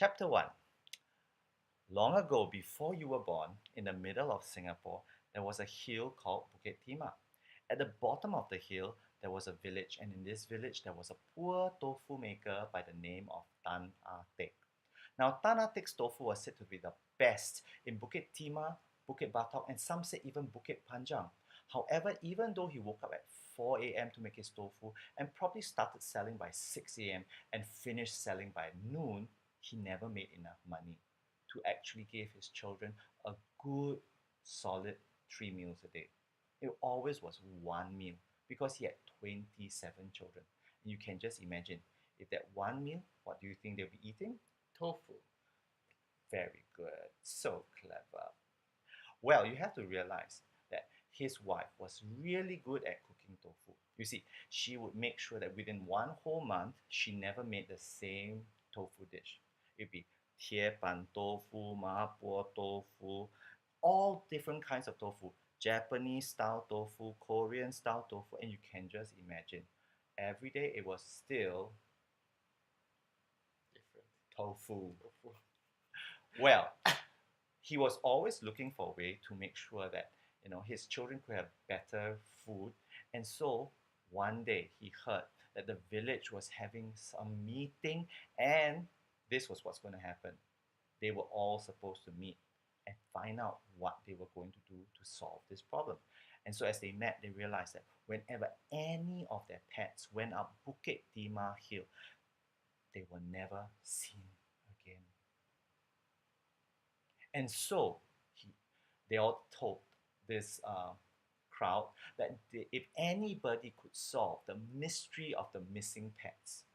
Chapter 1. Long ago, before you were born, in the middle of Singapore, there was a hill called Bukit Timah. At the bottom of the hill, there was a village, and in this village, there was a poor tofu maker by the name of Tan Ah Teck. Now, Tan Ah Teck's tofu was said to be the best in Bukit Timah, Bukit Batok, and some say even Bukit Panjang. However, even though he woke up at 4 a.m. to make his tofu and probably started selling by 6 a.m. and finished selling by noon, he never made enough money to actually give his children a good, solid 3 meals a day. It always was one meal because he had 27 children. And you can just imagine if that one meal, what do you think they'll be eating? Tofu. Very good. So clever. Well, you have to realize that his wife was really good at cooking tofu. You see, she would make sure that within one whole month, she never made the same tofu dish. It'd be 铁板 tofu, mapo tofu, all different kinds of tofu. Japanese style tofu, Korean style tofu, and you can just imagine. Every day it was still Different. tofu. Tofu. Well, he was always looking for a way to make sure that his children could have better food. And so one day he heard that the village was having some meeting, and this was what's going to happen. They were all supposed to meet and find out what they were going to do to solve this problem. And so as they met, they realized that whenever any of their pets went up Bukit Timah Hill, they were never seen again. And so they all told this crowd that if anybody could solve the mystery of the missing pets,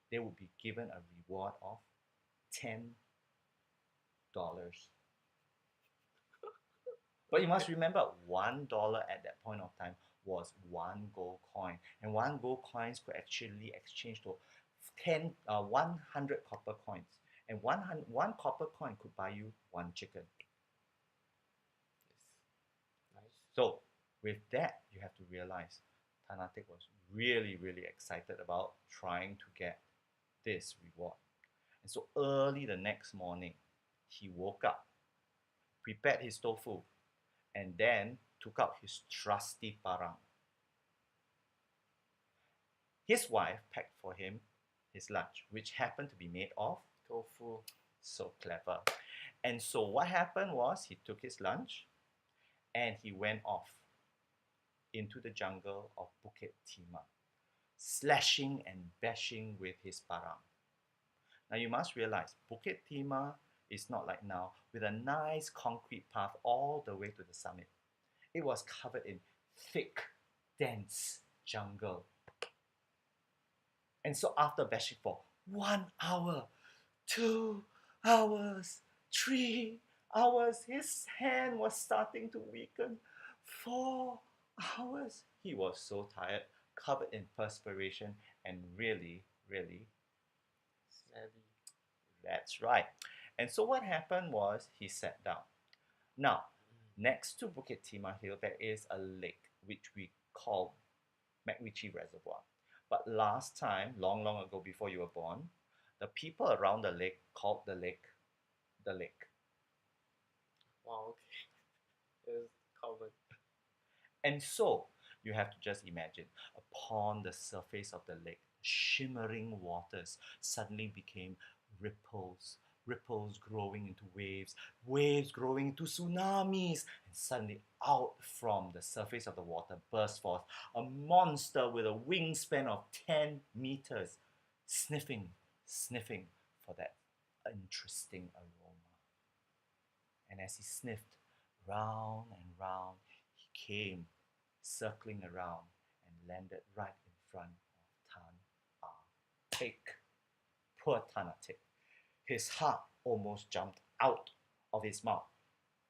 they would be given a reward of $10. But you must remember, $1 at that point of time was one gold coin, and one gold coins could actually exchange to 100 copper coins, and one copper coin could buy you one chicken. Yes. Nice. So with that, you have to realize Tan Ah Teck was really, really excited about trying to get this reward. And so early the next morning, he woke up, prepared his tofu, and then took out his trusty parang. His wife packed for him his lunch, which happened to be made of Tofu. so clever. And so what happened was he took his lunch and he went off into the jungle of Bukit Timah, slashing and bashing with his parang. Now you must realize Bukit Timah is not like now with a nice concrete path all the way to the summit. It was covered in thick, dense jungle. And so after bashing for 1 hour, 2 hours, 3 hours, his hand was starting to weaken. 4 hours. He was so tired, covered in perspiration, and really, really Smelly. that's right. And so what happened was he sat down. Now, next to Bukit Timah Hill, there is a lake which we call MacRitchie Reservoir. But last time, long, long ago before you were born, the people around the lake called the lake the lake. Wow, okay. It's covered. And so you have to just imagine upon the surface of the lake, shimmering waters suddenly became ripples, ripples growing into waves, waves growing into tsunamis, and suddenly out from the surface of the water burst forth a monster with a wingspan of 10 meters, sniffing, sniffing for that interesting aroma. And as he sniffed round and round, he came circling around and landed right in front of Tan Ah Teck. Poor Tan Ah Teck. His heart almost jumped out of his mouth.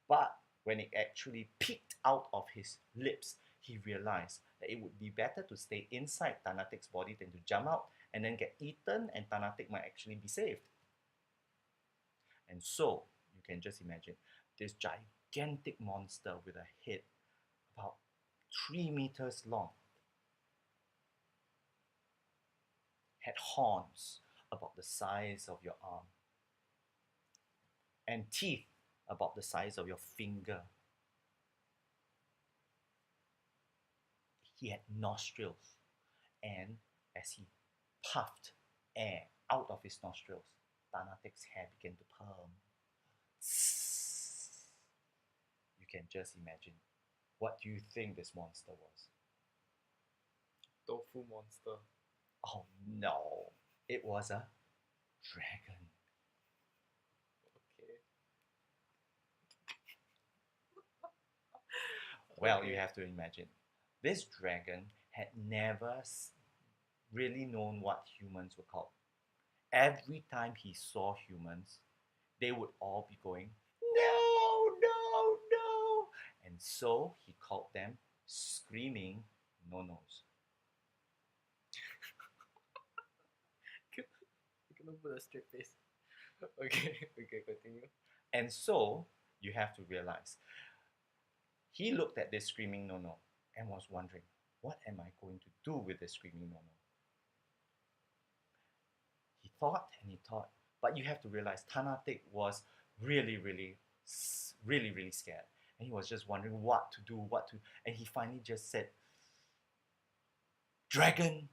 But when it actually peeked out of his lips, he realized that it would be better to stay inside Tan Ah Teck's body than to jump out and then get eaten, and Tan Ah Teck might actually be saved. And so you can just imagine this gigantic monster with a head about 3 meters long, had horns about the size of your arm, and teeth about the size of your finger. He had nostrils, and as he puffed air out of his nostrils, Tanatek's hair began to perm. You can just imagine. What do you think this monster was? Tofu monster. Oh no, it was a dragon. Okay. Well, you Okay. have to imagine. This dragon had never really known what humans were called. Every time he saw humans, they would all be going, no, no, no. And so he called them screaming no-nos. You cannot put a straight face. Okay. Okay. Continue. And so you have to realize, he looked at this screaming no-no and was wondering, what am I going to do with this screaming no-no? He thought and he thought, but you have to realize Tanatik was really, really, really, really scared. And he was just wondering what to do, and he finally just said, Dragon,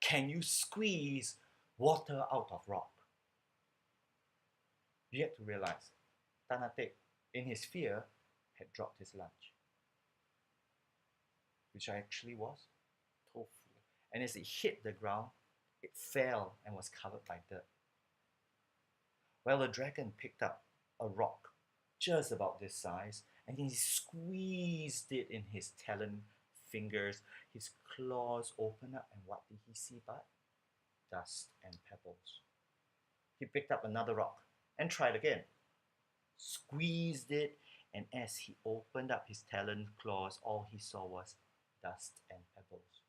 can you squeeze water out of rock? You had to realize, Tanatik, in his fear, had dropped his lunch, which actually was tofu. And as it hit the ground, it fell and was covered by dirt. Well, the dragon picked up a rock just about this size and he squeezed it in his talon fingers. His claws opened up, and what did he see but dust and pebbles? He picked up another rock and tried again, squeezed it, and as he opened up his talon claws, all he saw was dust and pebbles.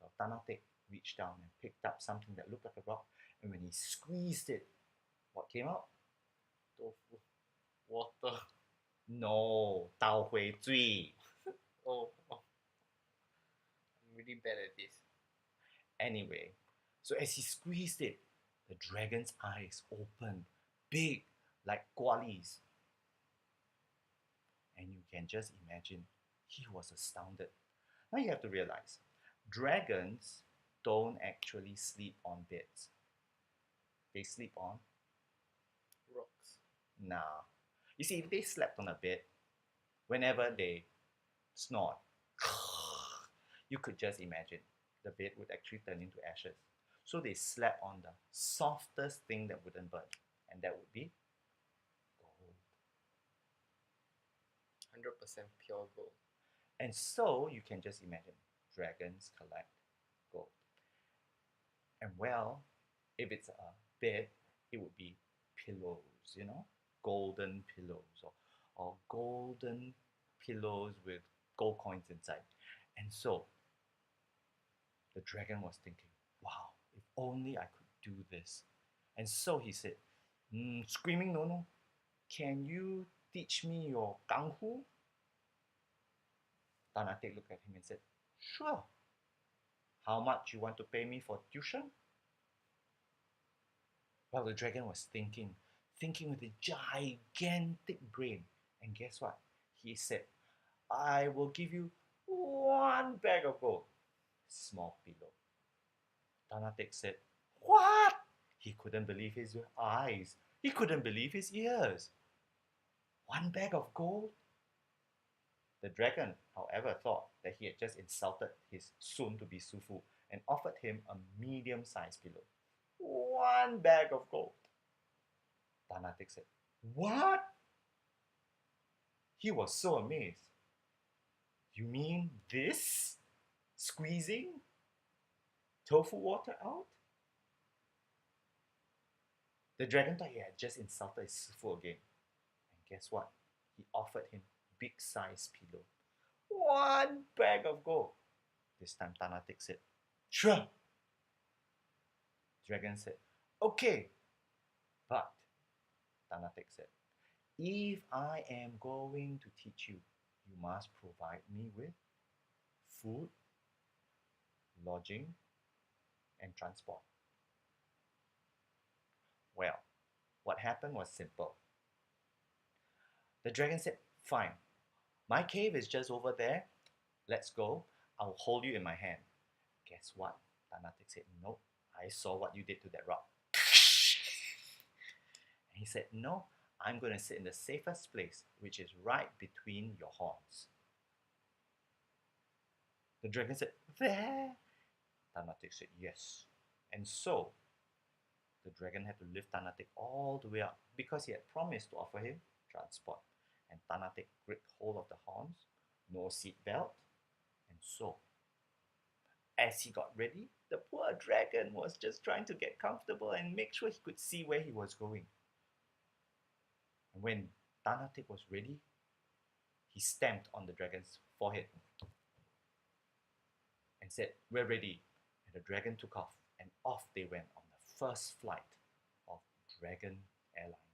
Well, Tanatik reached down and picked up something that looked like a rock, and when he squeezed it, what came out? Tofu. Water. No, 倒回水. Oh. I'm really bad at this. Anyway, so as he squeezed it, the dragon's eyes opened, big, like koalis. And you can just imagine, he was astounded. Now you have to realize, dragons don't actually sleep on beds. They sleep on? Rocks. Nah. You see, if they slept on a bed, whenever they snored, you could just imagine the bed would actually turn into ashes. So they slept on the softest thing that wouldn't burn, and that would be gold. 100% pure gold. And so you can just imagine dragons collect gold. And well, if it's a bed, it would be pillows, golden pillows or golden pillows with gold coins inside. And so the dragon was thinking, wow, if only I could do this. And so he said, screaming no, can you teach me your kung fu? Tanatik looked at him and said, sure. How much you want to pay me for tuition? Well, the dragon was thinking with a gigantic brain. And guess what? He said, I will give you 1 bag of gold. Small pillow. Tanatik said, what? He couldn't believe his eyes. He couldn't believe his ears. 1 bag of gold? The dragon, however, thought that he had just insulted his soon-to-be Sufu and offered him a medium-sized pillow. 1 bag of gold. Tanatik said, what? He was so amazed. You mean this? Squeezing tofu water out? The dragon thought he had just insulted his Sufu again. And guess what? He offered him big-sized pillow. 1 bag of gold. This time Tanatik said, sure. Dragon said, okay. But Tanatik said, if I am going to teach you, you must provide me with food, lodging, and transport. Well, what happened was simple. The dragon said, fine, my cave is just over there. Let's go. I'll hold you in my hand. Guess what? Tanatik said, no, I saw what you did to that rock. And he said, no, I'm going to sit in the safest place, which is right between your horns. The dragon said, there. Tanatik said, yes. And so, the dragon had to lift Tanatik all the way up because he had promised to offer him transport. And Tanatik gripped hold of the horns, no seat belt, and so, as he got ready, the poor dragon was just trying to get comfortable and make sure he could see where he was going. And when Tanatik was ready, he stamped on the dragon's forehead and said, we're ready. And the dragon took off, and off they went on the first flight of Dragon Airlines.